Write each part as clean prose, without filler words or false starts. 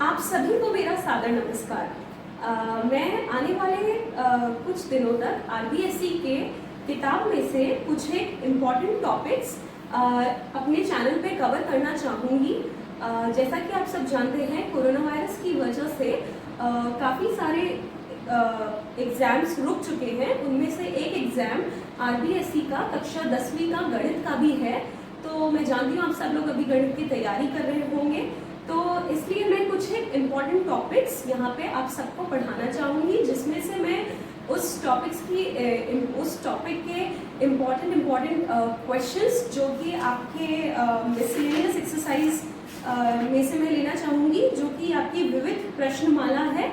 आप सभी को मेरा सादर नमस्कार। मैं आने वाले कुछ दिनों तक आरबीएससी के किताब में से कुछ एक इम्पॉर्टेंट टॉपिक्स अपने चैनल पे कवर करना चाहूँगी। जैसा कि आप सब जानते हैं, कोरोना वायरस की वजह से काफ़ी सारे एग्ज़ाम्स रुक चुके हैं। उनमें से एक एग्ज़ाम आरबीएससी का कक्षा 10वीं का गणित का भी है। तो मैं जानती हूँ आप सब लोग अभी गणित की तैयारी कर रहे होंगे, तो इसलिए मैं कुछ एक इम्पॉर्टेंट टॉपिक्स यहाँ पे आप सबको पढ़ाना चाहूँगी, जिसमें से मैं उस टॉपिक के इम्पॉर्टेंट क्वेश्चंस जो कि आपके मिसलेनियस एक्सरसाइज में से मैं लेना चाहूँगी, जो कि आपकी विविध प्रश्नमाला है,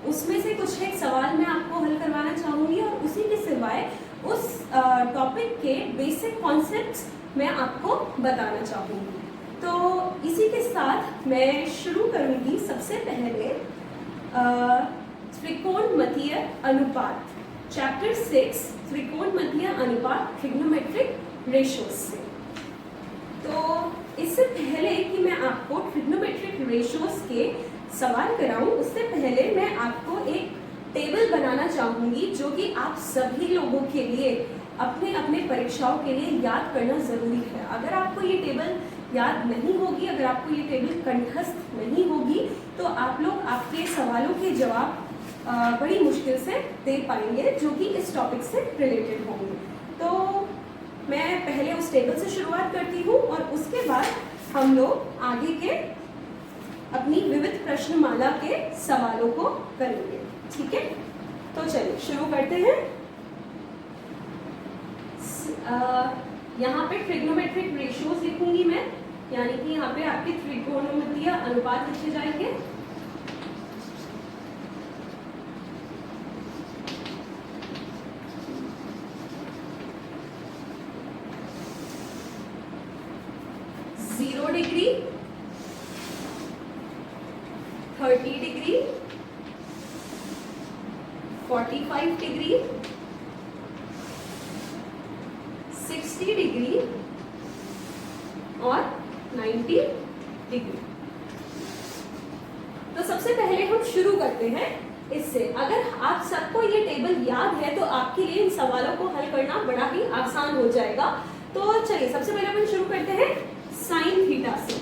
उसमें से कुछ एक सवाल मैं आपको हल करवाना चाहूँगी और उसी के सिवाय उस टॉपिक के बेसिक कॉन्सेप्ट्स मैं आपको बताना चाहूँगी। तो इसी के साथ मैं शुरू करूँगी सबसे पहले त्रिकोणमितीय अनुपात, चैप्टर 6 त्रिकोणमितीय अनुपात, ट्रिग्नोमेट्रिक रेशियोज से। तो इससे पहले कि मैं आपको ट्रिग्नोमेट्रिक रेशियोज के सवाल कराऊं, उससे पहले मैं आपको एक टेबल बनाना चाहूँगी जो कि आप सभी लोगों के लिए अपने अपने परीक्षाओं के लिए याद करना ज़रूरी है। अगर आपको ये टेबल याद नहीं होगी, अगर आपको ये टेबल कंठस्थ नहीं होगी, तो आप लोग आपके सवालों के जवाब बड़ी मुश्किल से दे पाएंगे जो कि इस टॉपिक से रिलेटेड होंगे। तो मैं पहले उस टेबल से शुरुआत करती हूँ और उसके बाद हम लोग आगे के अपनी विविध प्रश्नमाला के सवालों को करेंगे। ठीक है, तो चलिए शुरू करते हैं। यहाँ पे ट्रिग्नोमेट्रिक रेशियोज लिखूंगी मैं, यानी कि यहाँ पे आपके त्रिकोणमितीय अनुपात लिखे जाएंगे। डिग्री, 30 डिग्री, 45 डिग्री, 60 डिग्री और 90 डिग्री। तो सबसे पहले हम शुरू करते हैं इससे। अगर आप सबको ये टेबल याद है तो आपके लिए इन सवालों को हल करना बड़ा ही आसान हो जाएगा। तो चलिए सबसे पहले हम शुरू करते हैं साइन थीटा से।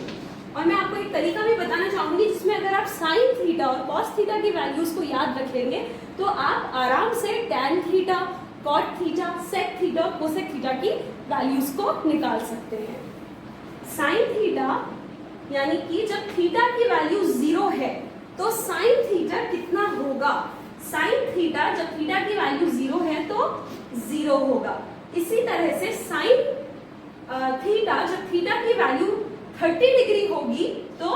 और मैं आपको एक तरीका भी बताना चाहूंगी जिसमें अगर आप साइन थीटा और कॉस थीटा की वैल्यूज को याद रख लेंगे तो आप आराम से tan theta, cot theta, sec theta, cosec theta की वैल्यूज को निकाल सकते हैं। साइन थीटा यानी कि जब थीटा की वैल्यू 0 है तो साइन थीटा कितना होगा। साइन थीटा जब थीटा की वैल्यू 0 है तो 0 होगा। इसी तरह से साइन थीटा जब थीटा की वैल्यू 30 डिग्री होगी तो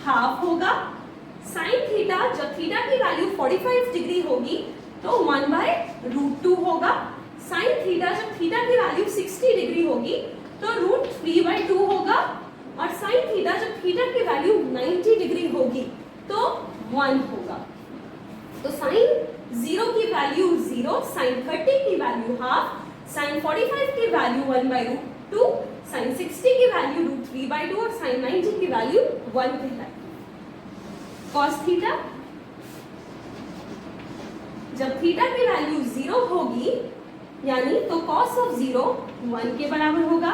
हाफ होगा। साइन थीटा जब थीटा की वैल्यू 45 डिग्री होगी तो 1/√2 होगा। साइन थीटा जब थीटा की वैल्यू 60 डिग्री होगी तो √3/2 होगा। और साइन थीटा जब थीटा की वैल्यू 90 डिग्री होगी तो 1 होगा। तो साइन 0 की वैल्यू 0, साइन 30 की वैल्यू हाफ, साइन 45 की वैल्यू 1/√2, साइन 60 की वैल्यू √3/2 और साइन 90 की वैल्यू 1 कहलाएगी। कॉस थीटा जब थीटा की वैल्यू 0 होगी यानी तो कॉस ऑफ 0 1 के बराबर होगा।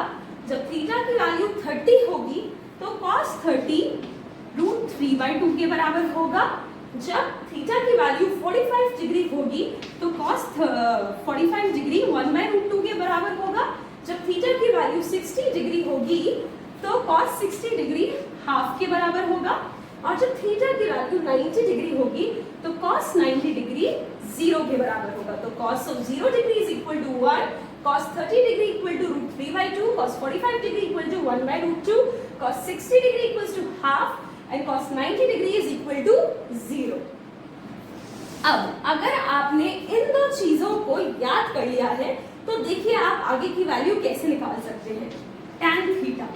जब थीटा की वैल्यू 30 होगी तो कॉस 30 √3/2 के बराबर होगा। जब थीटा की वैल्यू 45 डिग्री होगी तो कॉस 45 डिग्री 1/√2 के बराबर होगा। जब थीटा की वैल्यू 60 डिग्री होगी तो कॉस 60 डिग्री हाफ के बराबर होगा। और जब थीटा की वैल्यू 90 डिग्री होगी तो कॉस 90 डिग्री 0 के बराबर होगा। तो cos of 0 degree is equal to 1, cos 30 degree equal to √3/2, cos 45 degree equal to 1/√2, cos 60 degree equal to half and cos 90 degree is equal to 0। अब अगर आपने इन दो चीजों को याद कर लिया है तो देखिए आप आगे की वैल्यू कैसे निकाल सकते हैं। tan theta,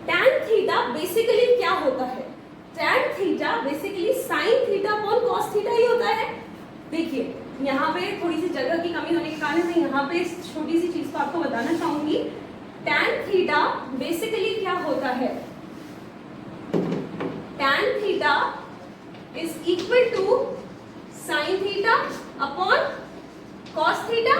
tan theta basically क्या होता है? tan theta basically sin theta upon cos theta ही होता है। देखिए यहाँ पे थोड़ी सी जगह की कमी होने के कारण मैं यहाँ पे छोटी सी चीज को आपको बताना चाहूंगी। tan थीटा बेसिकली क्या होता है? tan theta is equal to sin theta upon cos theta,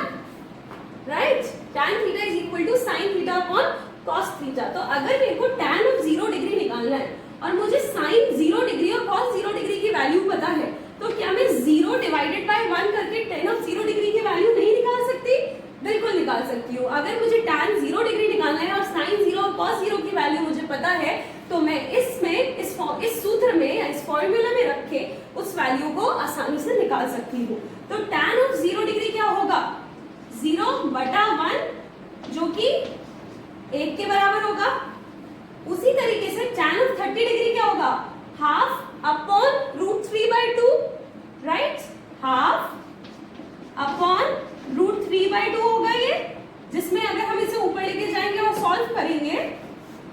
right? tan theta is equal to sin theta upon cos theta. तो अगर मेरे को tan ऑफ 0 डिग्री निकालना है और मुझे sin 0 डिग्री और cos 0 डिग्री की वैल्यू पता है, तो क्या मैं 0 डिवाइडेड बाय 1 करके tan ऑफ 0 डिग्री की वैल्यू नहीं निकाल सकती? बिल्कुल निकाल सकती हूँ। अगर मुझे tan 0 डिग्री निकालना है और sin 0 और cos 0 की वैल्यू मुझे पता है, तो मैं इस सूत्र में या इस फॉर्मूला में रख के उस वैल्यू को आसानी से निकाल सकती हूँ। तो tan ऑफ 0 डिग्री क्या होगा? 0/1 जो कि 1 के बराबर होगा। उसी तरीके से tan ऑफ 30 डिग्री क्या होगा? Half upon √3/2, right? Half upon √3/2 होगा ये, जिसमें अगर हम इसे ऊपर लेके जाएंगे और सॉल्व करेंगे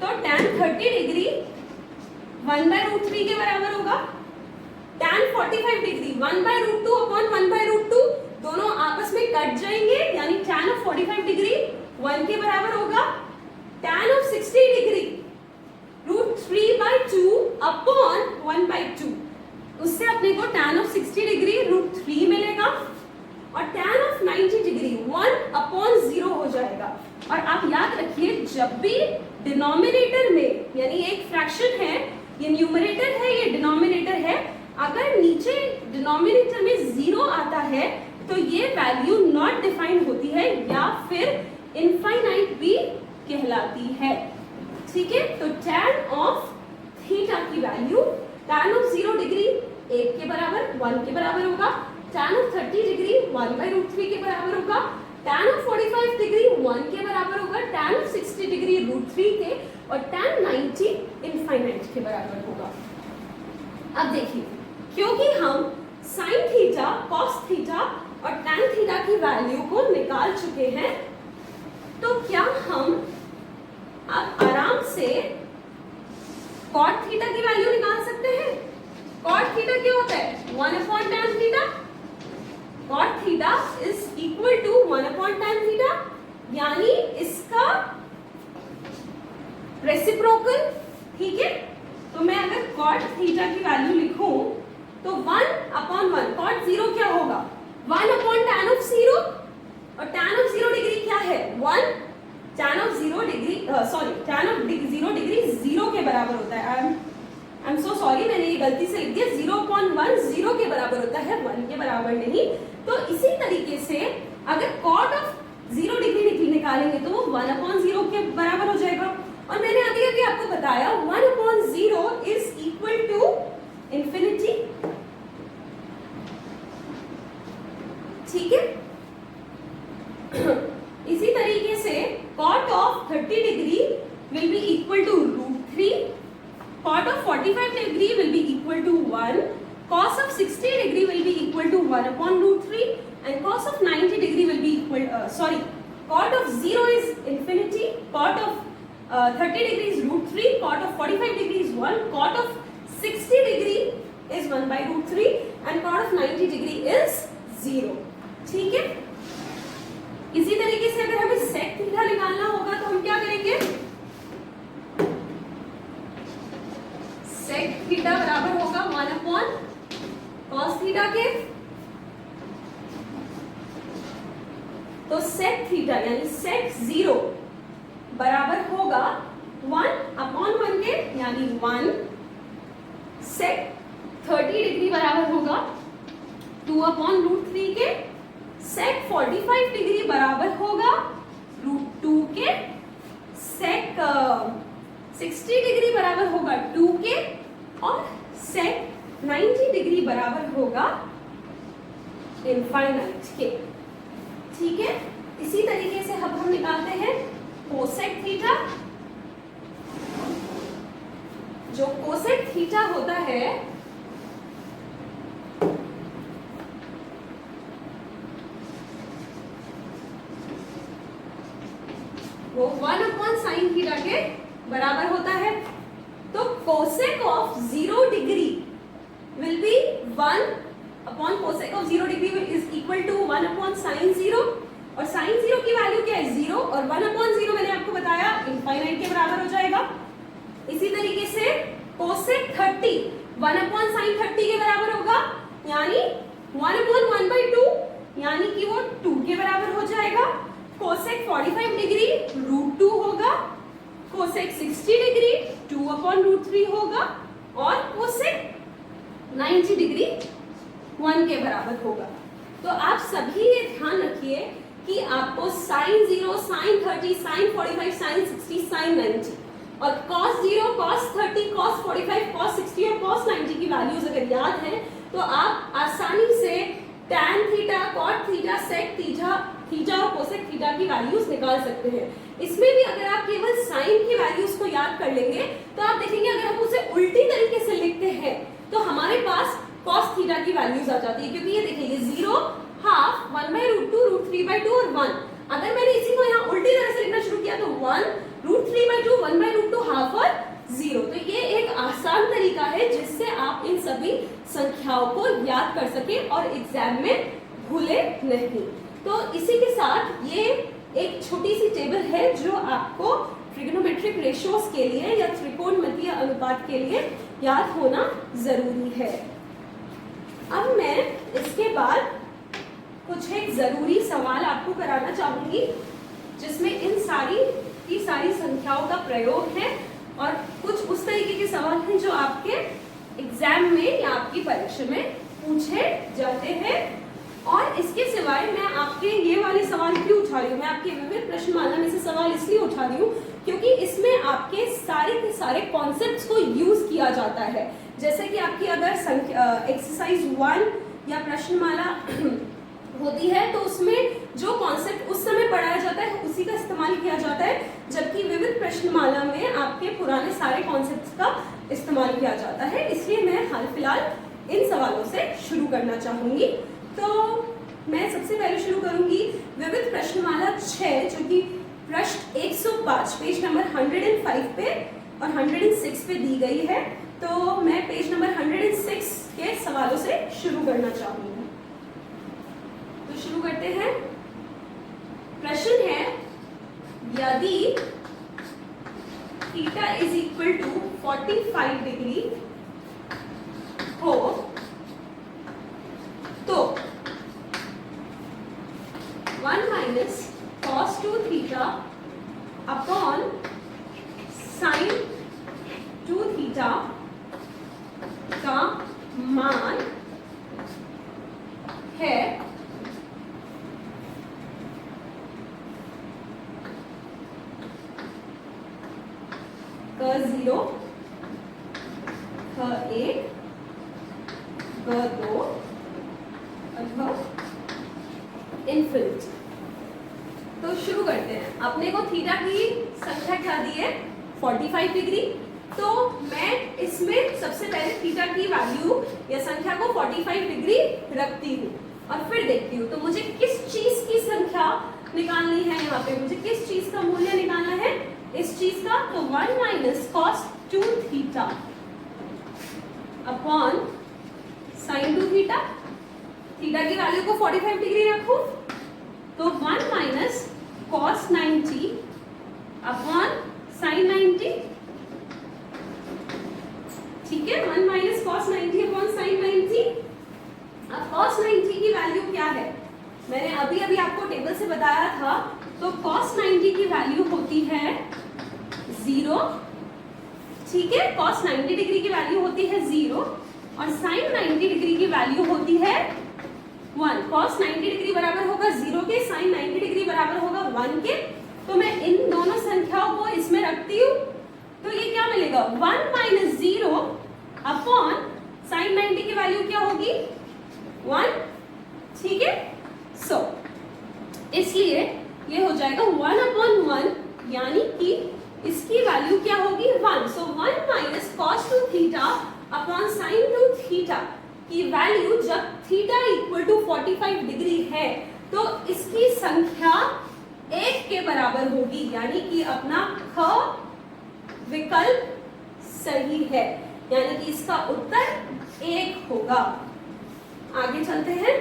तो tan 30 डिग्री 1/√3 के बराबर होगा। tan 45 डिग्री 1/√2 अपॉन 1/√2 दोनों आपस में कट जाएंगे, यानी tan ऑफ 45 डिग्री 1 के बराबर होगा। tan ऑफ 60 डिग्री √3/2 अपॉन 1/2, उससे अपने को tan ऑफ 60 डिग्री √3 मिलेगा और tan ऑफ 90 डिग्री 1 अपॉन 0 हो जाएगा। और आप याद रखिए, जब भी डिनोमिनेटर में, यानी एक फ्रैक्शन है, ये न्यूमरेटर है, ये डिनोमिनेटर है, अगर नीचे डिनोमिनेटर में 0 आता है तो ये वैल्यू नॉट डिफाइंड होती है या फिर इनफाइनाइट भी कहलाती है। ठीक है, तो tan ऑफ थीटा की वैल्यू tan ऑफ 0 डिग्री 1 के बराबर 1 के बराबर होगा, tan ऑफ 30 डिग्री 1/√3 के बराबर होगा, tan ऑफ 45 डिग्री 1 के बराबर होगा, tan ऑफ 60 डिग्री √3 के, और tan 90 इनफाइनाइट के बराबर होगा। अब देखिए, क्योंकि हम sin थीटा, cos थीटा और tan थीटा की वैल्यू को निकाल चुके हैं, तो क्या हम अब आराम से cot थीटा की वैल्यू निकाल सकते हैं? cot थीटा क्या होता है? 1/tan theta. cot theta is equal to 1/tan theta, यानी इसका रेसिप्रोकल। ठीक है, तो मैं अगर cot थीटा की वैल्यू लिखूं तो 1/1, cot 0 क्या होगा? 1/tan ऑफ 0, और tan ऑफ 0 डिग्री क्या है? 1। tan of 0 degree tan of 0 degree 0 के बराबर होता है। आई एम सो सॉरी, मैंने ये गलती से लिख दिया। 0/1 0 के बराबर होता है, 1 के बराबर नहीं। तो इसी तरीके से अगर cot ऑफ 0 डिग्री निकालेंगे तो वो 1/0 के बराबर हो जाएगा। और मैंने अभी आपको बताया 1/0 इज इक्वल टू इंफिनिटी। ठीक है, इसी तरीके से cot of 30 degree will be equal to √3, cot of 45 degree will be equal to 1, cos of 60 degree will be equal to 1/√3, and cos of 90 degree will be equal, cot of 0 is infinity, cot of 30 degree is √3, cot of 45 degree is 1, cot of 60 degree is 1/√3, and cot of 90 degree is 0. ठीक है, इसी तरीके से अगर हमें sec theta निकालना होगा तो हम क्या करेंगे? sec थीटा बराबर होगा 1/cos थीटा के। तो sec थीटा यानी sec 0 बराबर होगा 1/1 के, यानी 1। sec 30 डिग्री बराबर होगा 2/√3 के। sec 45 डिग्री बराबर होगा √2 के। sec 60 डिग्री बराबर होगा 2 के, और sec 90 डिग्री बराबर होगा इनफाइनाइट के। ठीक है, इसी तरीके से अब हम निकालते हैं cosec थीटा। जो cosec थीटा होता है वो 1/sin थीटा के बराबर होता है। तो cosec of 0 degree will be 1/cosec of 0 degree is equal to 1/sin 0, और sin 0 की वैल्यू क्या है? 0, और 1/0 मैंने आपको बताया इनफाइनाइट के बराबर हो जाएगा। इसी तरीके से कोसेक 30 1/sin30 के बराबर होगा, यानी 1/1/2, यानी कि वो 2 के बराबर हो जाएगा। कोसेक 45 डिग्री √2 होगा, कोसेक 60 डिग्री 2/√3 होगा, और कोसेक 90 डिग्री 1 के बराबर होगा। तो आप सभी ये ध्यान रखिए कि आपको sin 0, sin 30, sin 45, sin 60, sin 90 और cos 0, cos 30, cos 45, cos 60 और cos 90 की वैल्यूज अगर याद है तो आप आसानी से tan theta, cot theta, sec theta और cosec थीटा की वैल्यूज निकाल सकते हैं। इसमें भी अगर आप केवल sin की वैल्यूज को याद कर लेंगे तो आप देखेंगे अगर हम उसे उल्टी तरीके से लिखते हैं तो हमारे पास cos थीटा की वैल्यूज आ जाती है, क्योंकि ये देखिए 0, हाफ, 1/√2, √3/2 और 1। अगर मैंने इसी को यहाँ उल्टी तरह से लिखना शुरू किया तो 1, √3/2, 1/√2, हाफ और 0। तो ये एक आसान तरीका है जिससे आप इन सभी संख्याओं को याद कर सके और एग्जाम में भूले नहीं। तो इसी के साथ ये एक छोटी सी टेबल है जो आपको ट्रिग्नोमेट्रिक रेशियोज के लिए या त्रिकोणमितीय अनुपात के लिए याद होना जरूरी है। अब मैं इसके बाद कुछ एक जरूरी सवाल आपको कराना चाहूंगी जिसमें इन सारी की सारी संख्याओं का प्रयोग है और कुछ उस तरीके के सवाल हैं जो आपके एग्जाम में या आपकी परीक्षा में पूछे जाते हैं। और इसके सिवाय मैं आपके ये वाले सवाल क्यों उठा रही हूँ, मैं आपके विविध प्रश्नमाला में से सवाल इसलिए उठा रही हूँ क्योंकि इसमें आपके सारे के सारे कॉन्सेप्ट्स को यूज किया जाता है। जैसे कि आपकी अगर एक्सरसाइज 1 या प्रश्नमाला होती है तो उसमें जो कॉन्सेप्ट उस समय पढ़ाया जाता है उसी का इस्तेमाल किया जाता है, जबकि विविध प्रश्नमाला में आपके पुराने सारे कॉन्सेप्ट्स का इस्तेमाल किया जाता है। इसलिए मैं हाल फिलहाल इन सवालों से शुरू करना चाहूंगी। तो मैं सबसे पहले शुरू करूंगी विविध प्रश्नमाला 6 जो कि पृष्ठ 105 पेज नंबर 105 पे और 106 पे दी गई है। तो मैं पेज नंबर 106 के सवालों से शुरू करना चाहूंगी। तो शुरू करते हैं। प्रश्न है, यदि theta is equal to 45 degree हो तो 1 minus cos 2 theta upon sin 2 theta का मान है क0, क1, क2 अथवा इन्फिनिटी। तो शुरू करते हैं। अपने को थीटा की संख्या क्या दी है 45 डिग्री। तो मैं इसमें सबसे पहले थीटा की वैल्यू या संख्या को 45 डिग्री रखती हूँ और फिर देखती हूँ तो मुझे किस चीज की संख्या निकालनी है। यहाँ पे मुझे किस चीज का मूल्य निकालना है, इस चीज का। तो 1 minus cos 2 theta upon sin 2 theta. Theta की वैल्यू को 45 डिग्री रखो तो 1 माइनस cos 90 अपॉन sin 90। ठीक है, 1 माइनस cos 90 अपॉन sin 90। अब cos 90 की वैल्यू क्या है, मैंने अभी अभी आपको टेबल से बताया था। तो cos 90 की वैल्यू होती है 0। ठीक है, cos 90 डिग्री की वैल्यू होती है 0 और sin 90 डिग्री की वैल्यू होती है 1। cos 90 डिग्री बराबर होगा 0 के, sin 90 डिग्री बराबर होगा 1 के। तो मैं इन दोनों संख्याओं को इसमें रखती हूँ तो ये क्या मिलेगा 1 माइनस 0 अपॉन sin 90 की वैल्यू क्या होगी 1। ठीक है, सो इसलिए ये हो जाएगा 1/1 यानी कि इसकी वैल्यू क्या होगी 1। सो 1 minus cos 2 theta upon sin 2 theta की वैल्यू जब थीटा इक्वल टू 45 डिग्री है तो इसकी संख्या 1 के बराबर होगी, यानी कि अपना ख विकल्प सही है, यानी कि इसका उत्तर 1 होगा। आगे चलते हैं।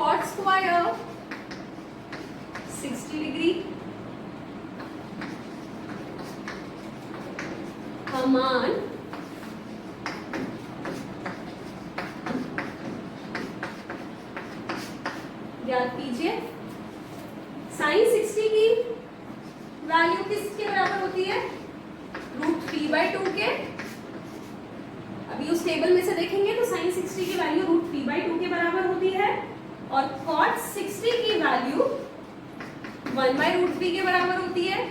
कॉट स्क्वायर 60 डिग्री का मान ज्ञात कीजिए। साइन 60 की वैल्यू किसके बराबर होती है? √3/2 के। अभी उस टेबल में से देखेंगे तो साइन 60 की वैल्यू √3/2 के बराबर होती है और कॉट 60 की वैल्यू 1/√3 के बराबर होती है।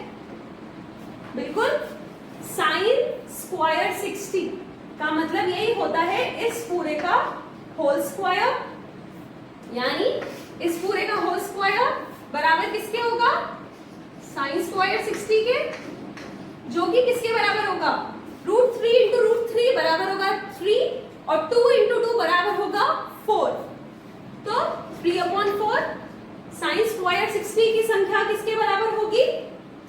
बिल्कुल। साइन स्क्वायर 60 का मतलब यही होता है इस पूरे का होल स्क्वायर, यानी इस पूरे का होल स्क्वायर बराबर किसके होगा? साइन स्क्वायर 60 के, जो कि किसके बराबर होगा? √3 इंटू √3 बराबर होगा 3 और 2 इंटू 2 बराबर होगा 4। तो 3/4 साइन स्क्वायर 60 की संख्या किसके बराबर होगी?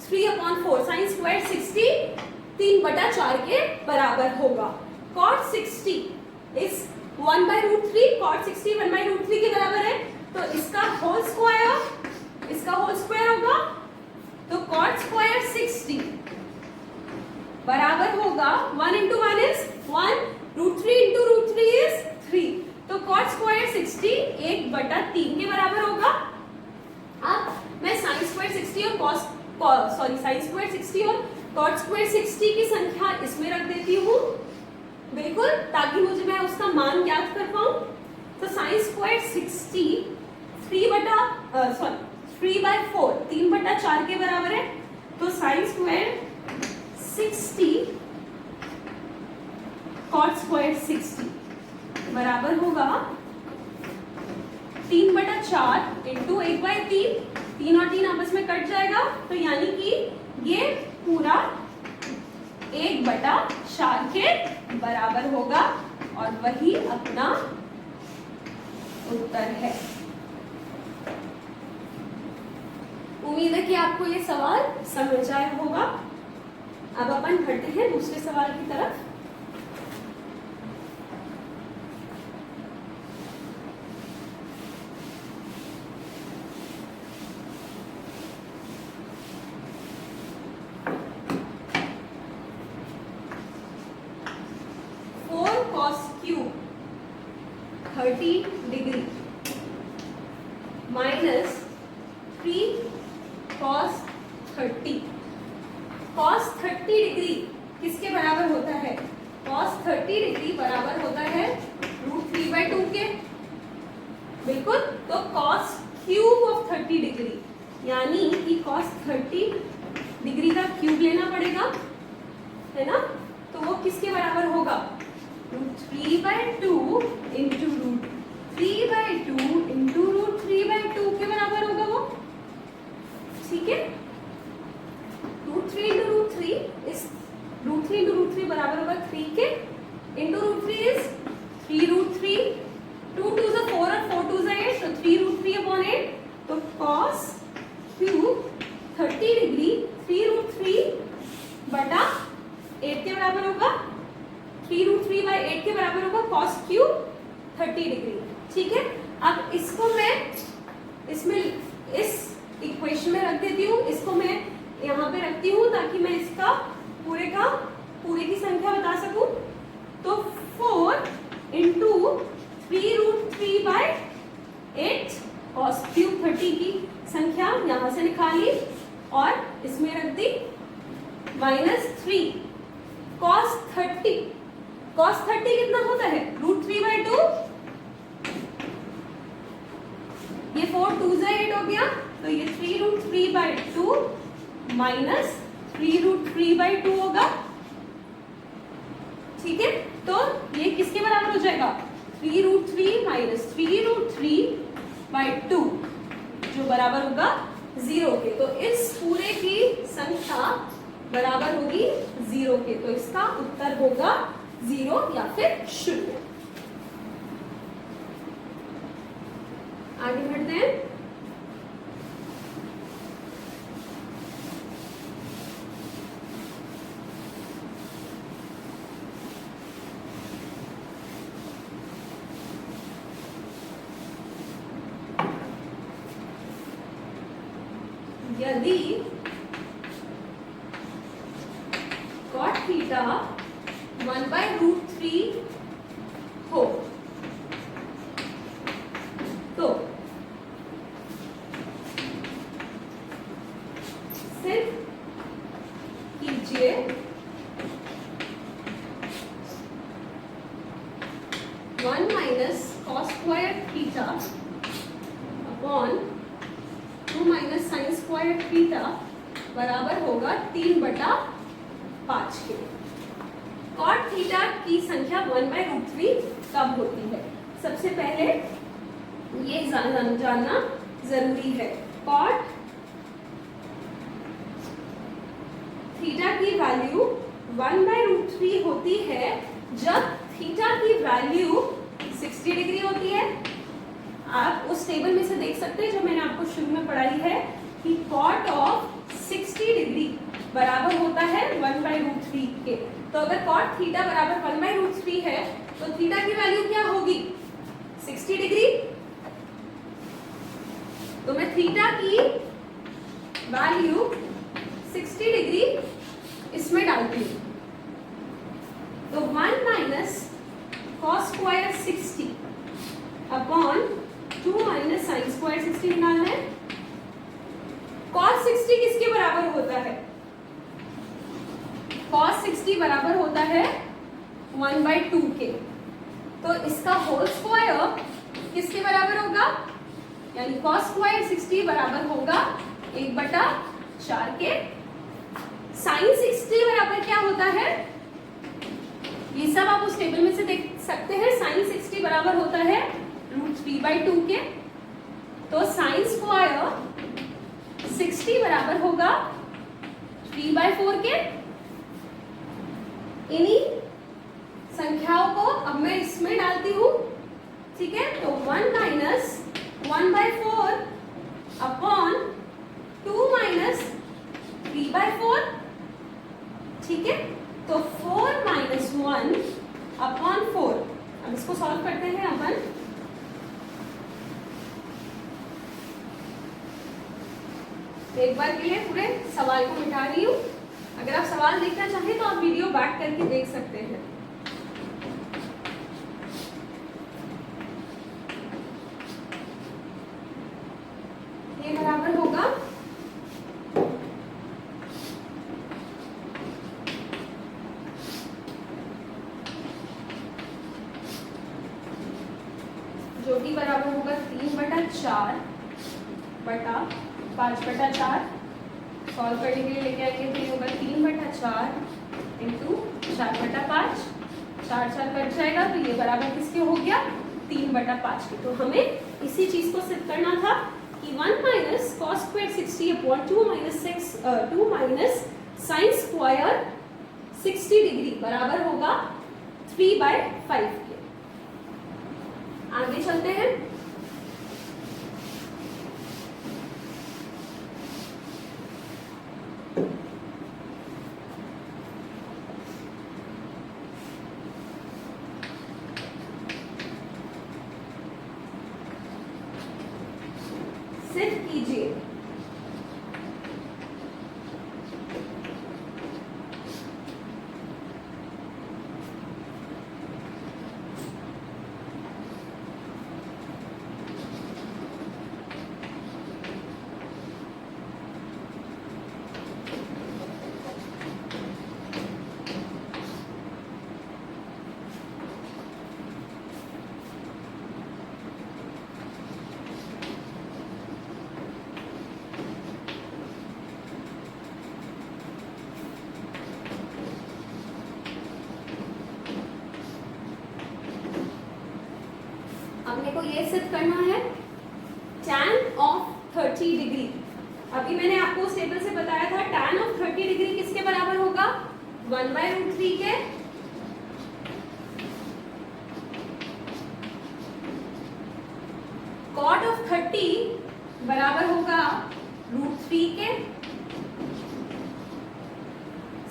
3/4। साइन स्क्वायर 60 3/4 के बराबर होगा। कॉट 60 इस 1/√3, कॉट 60 1/√3 के बराबर है, तो इसका होल स्क्वायर होगा। तो कॉट स्क्वायर 60 बराबर होगा 1 इंटू 1 इज 1, √3 इंटू √3 इज 3। तो कॉट स्क्वायर 60 1/3 के बराबर होगा। अब मैं साइन स्क्वायर 60 और साइन स्क्वायर 60 और कॉट स्क्वायर 60 की संख्या इसमें रख देती हूँ, बिल्कुल, ताकि मैं उसका मान ज्ञात कर पाऊं। तो साइन स्क्वायर 60 3/4 3/4 के बराबर है। तो साइन स्क्वायर 60 कॉट स्क्वायर 60 बराबर होगा 3/4 इंटू 1/3। 3 और 3 आपस में कट जाएगा, तो यानी कि ये पूरा 1/4 के बराबर होगा और वही अपना उत्तर है। उम्मीद है कि आपको ये सवाल समझ आया होगा। अब अपन बढ़ते हैं दूसरे सवाल की तरफ। cos cube 30 degree minus 3 cos 30। cos 30 degree किसके बराबर होता है? cos 30 डिग्री बराबर होता है √3/2 के। बिल्कुल। तो cos क्यूब ऑफ 30 डिग्री, यानी कि cos 30 डिग्री का क्यूब लेना पड़ेगा, है ना? तो वो किसके बराबर होगा? √3/2 इंटू √3/2 इंटू √3/2 के बराबर होगा वो। ठीक है। √3 इंटू √3 इस √3 इंटू √3 बराबर होगा 3 के, इंटू √3 इज 3√3, 2 2 is 4 और 4 2 is 8, तो 3√3/8। तो cos क्यूब 30 डिग्री 3√3/8 के बराबर होगा। 3√3/8 के बराबर होगा cos क्यूब 30 डिग्री। ठीक है। अब इसको मैं इसमें इस इक्वेशन में रख देती हूँ, इसको मैं यहाँ पे रखती हूँ ताकि मैं इसका पूरे की संख्या बता सकूं। तो 4 इंटू 3√3/8 cos क्यूब 30 की संख्या यहाँ से निकाली और इसमें रख दी, -3 cos 30। cos 30 कितना होता है? √3/2। ये 4 2 से 8 हो गया, तो ये 3√3/2 माइनस 3√3/2 होगा। ठीक है। तो ये किसके बराबर हो जाएगा? 3√3 माइनस 3√3/2 जो बराबर होगा 0 के। तो इस पूरे की संख्या बराबर होगी 0 के, तो इसका उत्तर होगा 0 या फिर 0। आगे बढ़ते हैं। यदि cot थीटा 1/√3 हो तो सिर्फ कीजिए 1 minus cos square theta upon 2 minus sine square theta बराबर होगा 3/5 के। कॉट थीटा की संख्या 1/√3 कब होती है? सबसे पहले ये जानना जरूरी है। कॉट थीटा की वैल्यू 1/√3 होती है जब थीटा की वैल्यू 60 डिग्री होती है। आप उस टेबल में से देख सकते हैं जो मैंने आपको शुरू में पढ़ाई है कि कॉट ऑफ 60 डिग्री बराबर होता है 1/√3 के। तो अगर कॉट थीटा बराबर 1/√3 है तो थीटा की वैल्यू क्या होगी? 60 डिग्री। तो मैं थीटा की वैल्यू 60 डिग्री इसमें डालती हूँ। तो 1 minus cos square 60 upon 2 minus sine square 60 निकालना है। कॉस 60 किसके बराबर होता है? कॉस 60 बराबर होता है 1/2 के। तो इसका होल स्क्वायर किसके बराबर होगा? यानी कॉस स्क्वायर 60 बराबर होगा 1/4 के। साइन 60 बराबर क्या होता है? ये सब आप उस टेबल में से देख सकते हैं। साइन 60 बराबर होता है √3/2 के। तो साइन स्क्वायर 60 बराबर होगा 3/4 के। इन्हीं संख्याओं को अब मैं इसमें डालती हूँ, ठीक है। तो 1 माइनस 1/4 अपॉन 2 माइनस 3/4, ठीक है। तो 4 माइनस 1 अपॉन 4। अब इसको सॉल्व करते हैं अपन। एक बार के लिए पूरे सवाल को मिटा रही हूँ। अगर आप सवाल देखना चाहें तो आप वीडियो बैक करके देख सकते हैं। ये बराबर होगा जो कि बराबर होगा 3/4 बटा 5/4। सॉल्व करने के लिए लेके आएंगे तो ये होगा 3/4 इंटू 4/5। 4 कट जाएगा तो ये बराबर किसके हो गया? 3/5 के। तो हमें इसी चीज को सिद्ध करना था कि 1 minus cos square 60 upon 2 minus sine square 60 degree बराबर होगा 3/5 के। आगे चलते हैं। सिद्ध कीजिए अपने को ये सिद्ध करना है tan ऑफ 30 डिग्री। अभी मैंने आपको उस टेबल से बताया था tan ऑफ 30 डिग्री किसके बराबर होगा? 1/√3 के। cot ऑफ 30 बराबर होगा √3 के।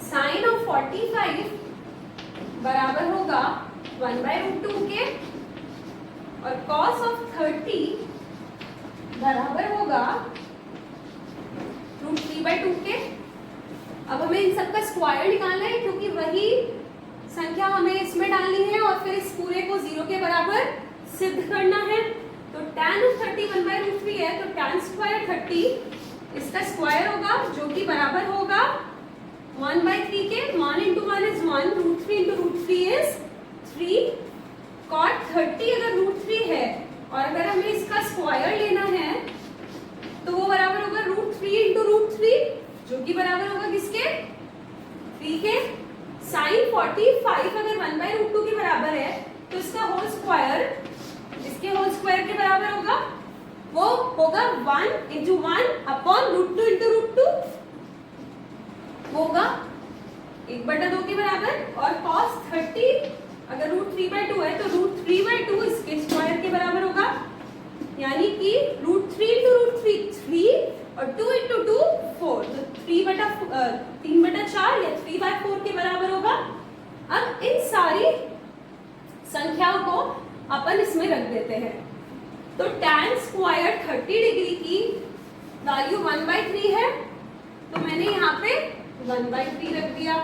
साइन ऑफ 45 बराबर होगा 1/√2 के। और cos ऑफ 30 बराबर होगा 3/2 के। अब हमें इन सब का स्क्वायर निकालना है क्योंकि वही संख्या हमें इसमें डालनी है और फिर इस पूरे को 0 के बराबर सिद्ध करना है। तो tan of 30 1/√3 है, तो tan स्क्वायर 30 इसका स्क्वायर होगा जो कि बराबर होगा 1/3 के। 1 into 1 is 1, √3 into √3 is 3। cot 30 अगर √3 है और अगर हमें इसका स्क्वायर लेना है तो वो बराबर होगा √3 into √3 जो कि बराबर होगा किसके, 3 के। sin 45 अगर 1/√2 के बराबर है तो इसका होल स्क्वायर इसके होल स्क्वायर के बराबर होगा, वो होगा 1 into 1 अपॉन √2 into √2 होगा 1/2 के बराबर। और cos 30 अगर √3/2 है तो √3/2 इसके स्क्वायर के बराबर होगा, यानी कि √3 into √3 3 और 2 into 2 4, तो 3/4 या 3/4 के बराबर होगा। अब इन सारी संख्याओं को अपन इसमें रख देते हैं। तो tan स्क्वायर 30 डिग्री की वैल्यू 1/3 है, तो मैंने यहाँ पे 1/3 रख दिया।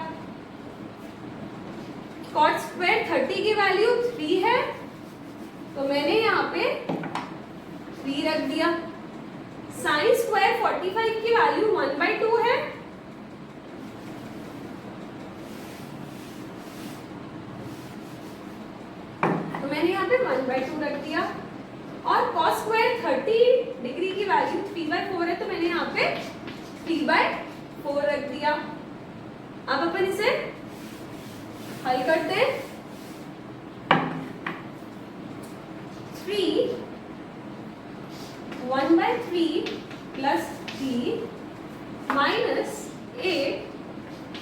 cot स्क्वायर 30 की वैल्यू 3 है, तो मैंने यहाँ पे 3 रख दिया। sin स्क्वायर 45 की वैल्यू 1/2 है, तो मैंने यहाँ पे 1/2 रख दिया। और cos स्क्वायर 30 डिग्री की वैल्यू 3/4 है, तो मैंने यहाँ पे 3/4 रख दिया। अब अपन इसे हल करते हैं। 3 1/3 प्लस 3 माइनस 8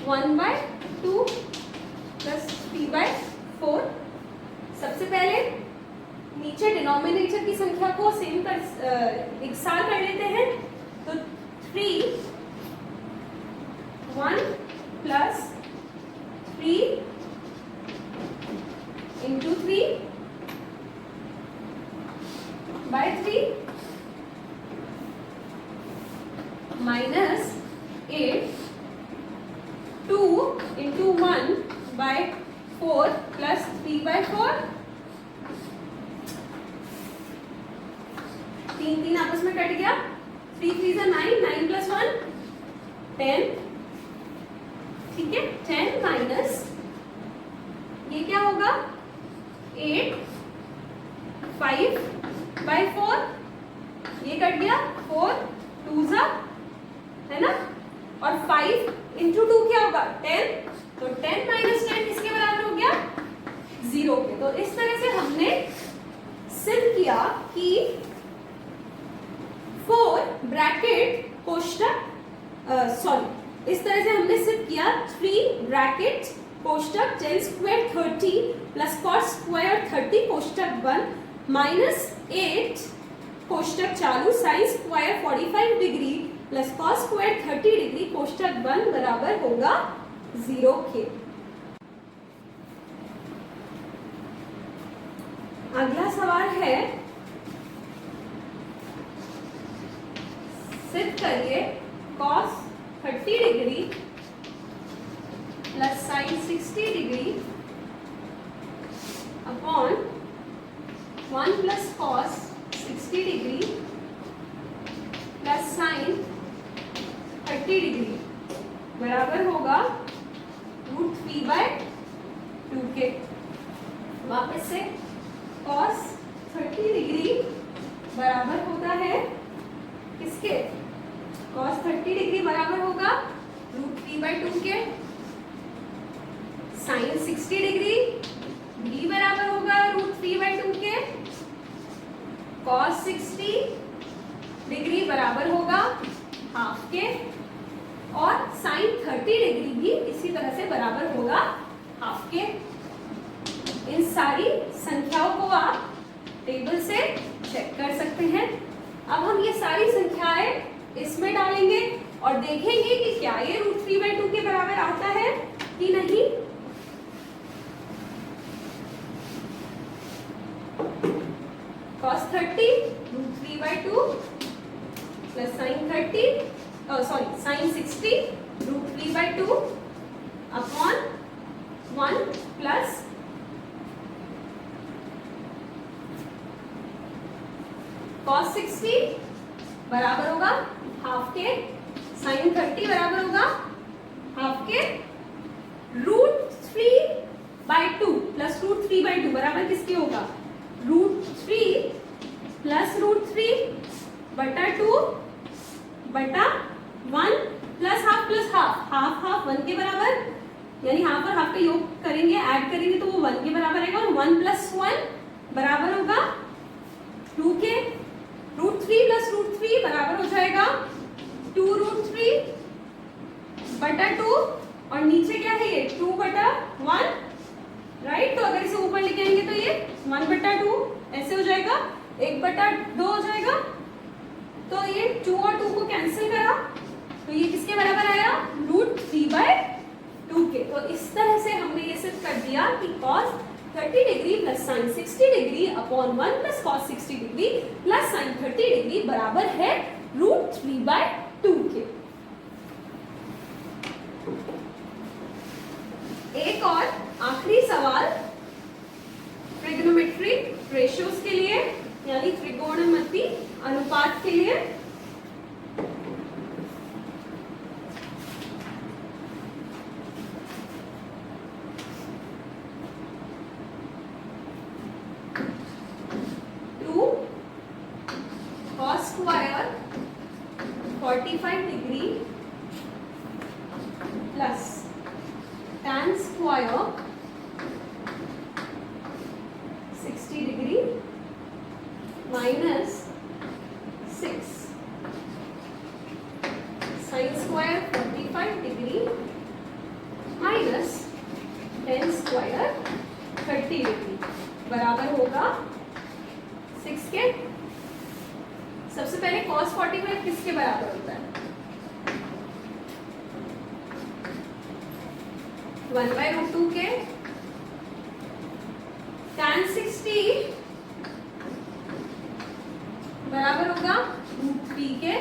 1/2 प्लस 3/4। सबसे पहले नीचे डिनोमिनेटर की संख्या को सेम कर इकसार कर लेते हैं। तो 3 1 plus 3 into 3 by 3 minus 8 2 into 1 by 4 plus 3/4। 3 आपस में कट गया, 3 3 से 9, 9 plus 1 10। ठीक है, 10 माइनस ये क्या होगा 8 5/4, ये कट गया 4 2 है ना, और 5 into 2 क्या होगा 10, तो 10 माइनस 10 किसके बराबर हो गया 0 के। तो इस तरह से हमने सिद्ध किया कि 4 ब्रैकेट कोष्टक इस तरह से हमने सिद्ध किया 3 ब्रैकेट कोष्टक tan square 30 plus cos square 30 कोष्टक बंद माइनस 8 कोष्टक चालू sin square 45 degree plus cos square 30 degree कोष्टक बंद बराबर होगा 0 के। अगला सवाल है, सिद्ध करिए cos 30 degree plus sin 60 degree upon 1 plus cos 60 degree plus sin 30 degree बराबर होगा √3/2 के। वापस से cos 30 डिग्री बराबर होता है किसके, cos 30 डिग्री बराबर होगा √3/2 के। sin 60 डिग्री भी बराबर होगा √3/2 के। cos 60 डिग्री बराबर होगा हाफ के, और sin 30 डिग्री भी इसी तरह से बराबर होगा हाफ के। इन सारी संख्याओं को आप टेबल से चेक कर सकते हैं। अब हम ये सारी संख्याएं इसमें डालेंगे और देखेंगे कि क्या ये √3/2 के बराबर आता है कि नहीं। cos 30 √3/2 plus sin 30 sine 60 root 3/2 upon 1 plus cos 60 बराबर होगा हाफ के साइन 30 बराबर होगा हाफ के रूट 3/2 प्लस रूट 3/2 बराबर किसके होगा रूट 3 प्लस रूट 3 बटा 2 बटा 1 प्लस हाफ हाफ हाफ 1 के बराबर, यानी हाफ और हाफ का योग करेंगे ऐड करेंगे तो वो 1 के बराबर आएगा और 1 + 1 बराबर होगा 2 के। रूट 3 प्लस रूट 3 बराबर हो जाएगा 2 रूट 3 बटा 2 और नीचे क्या है ये 2 बटा 1, राइट। तो अगर इसे ऊपर लेके आएंगे तो ये 1 बटा 2 ऐसे हो जाएगा, 1 बटा 2 हो जाएगा। तो ये 2 और 2 को कैंसिल करा तो ये किसके बराबर आया रूट 3/2 के। तो इस तरह से हमने ये सिद्ध कर दिया कि cos 30 degree plus sign 60 degree upon 1 plus cos 60 degree plus sign 30 degree बराबर है रूट 3/2 के। एक और आखिरी सवाल ट्रिग्नोमेट्रिक रेशियोज के लिए यानी त्रिकोणमिति अनुपात के लिए। cos square 45 degree plus tan square 60 degree minus 6 sin square 45 degree minus tan square 30 degree बराबर होगा 6 के। सबसे पहले cos 45 किसके बराबर होता है 1/√2 के। tan 60 बराबर होगा √3 के।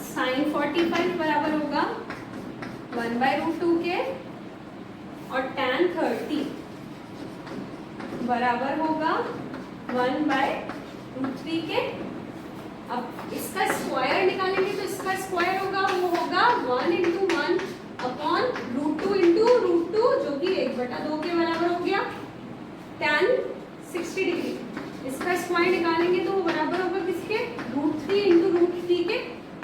sin 45 बराबर होगा 1/√2 के और tan 30 बराबर होगा 1/√3 के। अब इसका स्क्वायर निकालेंगे तो इसका स्क्वायर होगा वो होगा 1 × 1 अपॉन √2 × √2 जो कि 1/2 के बराबर हो गया। tan 60 डिग्री इसका स्क्वायर निकालेंगे तो वो बराबर होगा किसके √3 × √3 के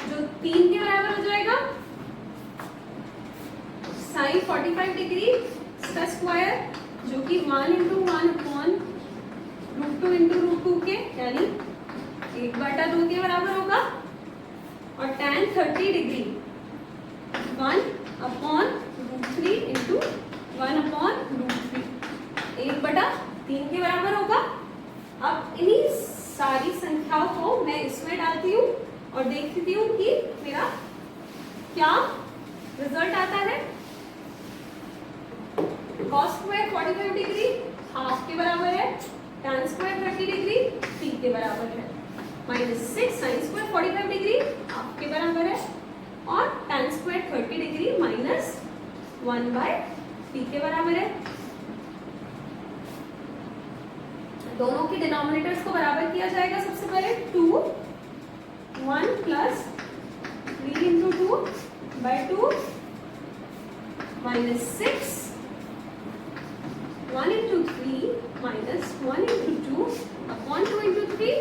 जो 3 के बराबर हो जाएगा। sin 45 डिग्री इसका स्क्वायर जो कि 1 × 1 अपॉन √2 × √2 के यानी 1/2 के बराबर होगा और tan 30 डिग्री 1 अपॉन √3 × 1 अपॉन √3 1/3 के बराबर होगा। अब इन्हीं सारी संख्याओं को मैं इसमें डालती हूँ और देखती हूँ कि मेरा क्या रिजल्ट आता है। cos स्क्वायर 45 डिग्री हाफ के बराबर है, tan स्क्वायर 30 डिग्री 3 के बराबर है, minus 6 sin square 45 degree half के बराबर है और tan स्क्वायर 30 डिग्री माइनस 1/3 के बराबर है। दोनों के डिनोमिनेटर्स को बराबर किया जाएगा। सबसे पहले 2 1 प्लस 3 × 2/2 माइनस 6 1 × 3 माइनस 1 × 2 अपॉन 2 × 3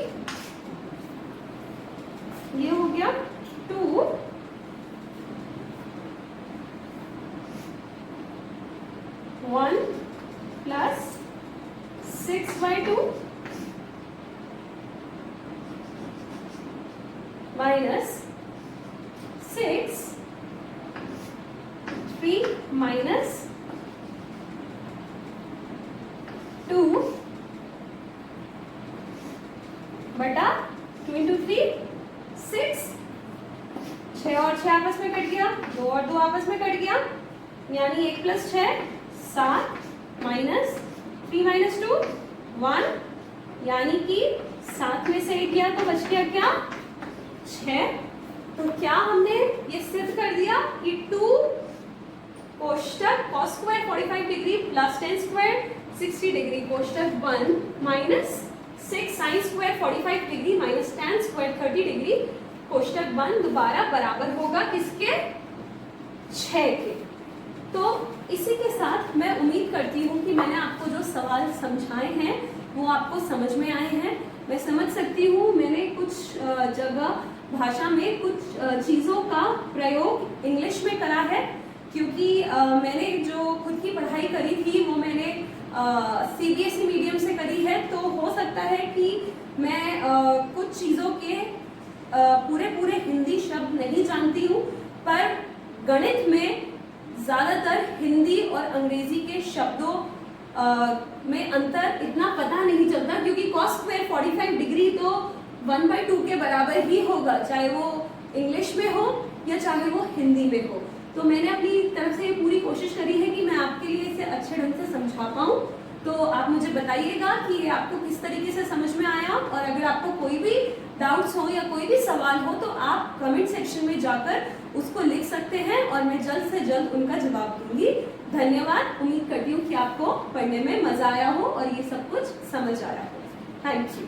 ये हो गया 2 1 प्लस 6/2 माइनस 6 3 माइनस 2 बटा 2 × 3 6 6 और 6 आपस में कट गया, 2 और 2 आपस में कट गया यानी 1 + 6 7 माइनस 3 - 2 1 यानी कि 7 में से 1 गया तो बच गया क्या 6। तो क्या हमने ये सिद्ध कर दिया कि 2 कोष्टक cos square 45 degree plus tan square 60 degree कोष्टक 1 minus 6 sin square 45 degree minus tan square 30 degree कोष्टक 1 दोबारा बराबर होगा किसके? 6 के। तो इसी के साथ मैं उम्मीद करती हूँ कि मैंने आपको जो सवाल समझाए हैं वो आपको समझ में आए हैं। मैं समझ सकती हूँ मैंने कुछ जगह भाषा में कुछ चीज़ों का प्रयोग इंग्लिश में करा है, क्योंकि मैंने जो खुद की पढ़ाई करी थी वो मैंने CBSE मीडियम से करी है। तो हो सकता है कि मैं कुछ चीज़ों के पूरे हिंदी शब्द नहीं जानती हूँ, पर गणित में ज़्यादातर हिंदी और अंग्रेजी के शब्दों में अंतर इतना पता नहीं चलता, क्योंकि cos स्क्वायर 45 डिग्री तो 1/2 के बराबर ही होगा, चाहे वो इंग्लिश में हो या चाहे वो हिंदी में हो। तो मैंने अपनी तरफ से पूरी कोशिश करी है कि मैं आपके लिए इसे अच्छे ढंग से समझा पाऊँ। तो आप मुझे बताइएगा कि ये आपको किस तरीके से समझ में आया, और अगर आपको कोई भी डाउट्स हो या कोई भी सवाल हो तो आप कमेंट सेक्शन में जाकर उसको लिख सकते हैं और मैं जल्द से जल्द उनका जवाब दूंगी। धन्यवाद। उम्मीद करती हूँ कि आपको पढ़ने में मजा आया हो और ये सब कुछ समझ आया हो। Thank you.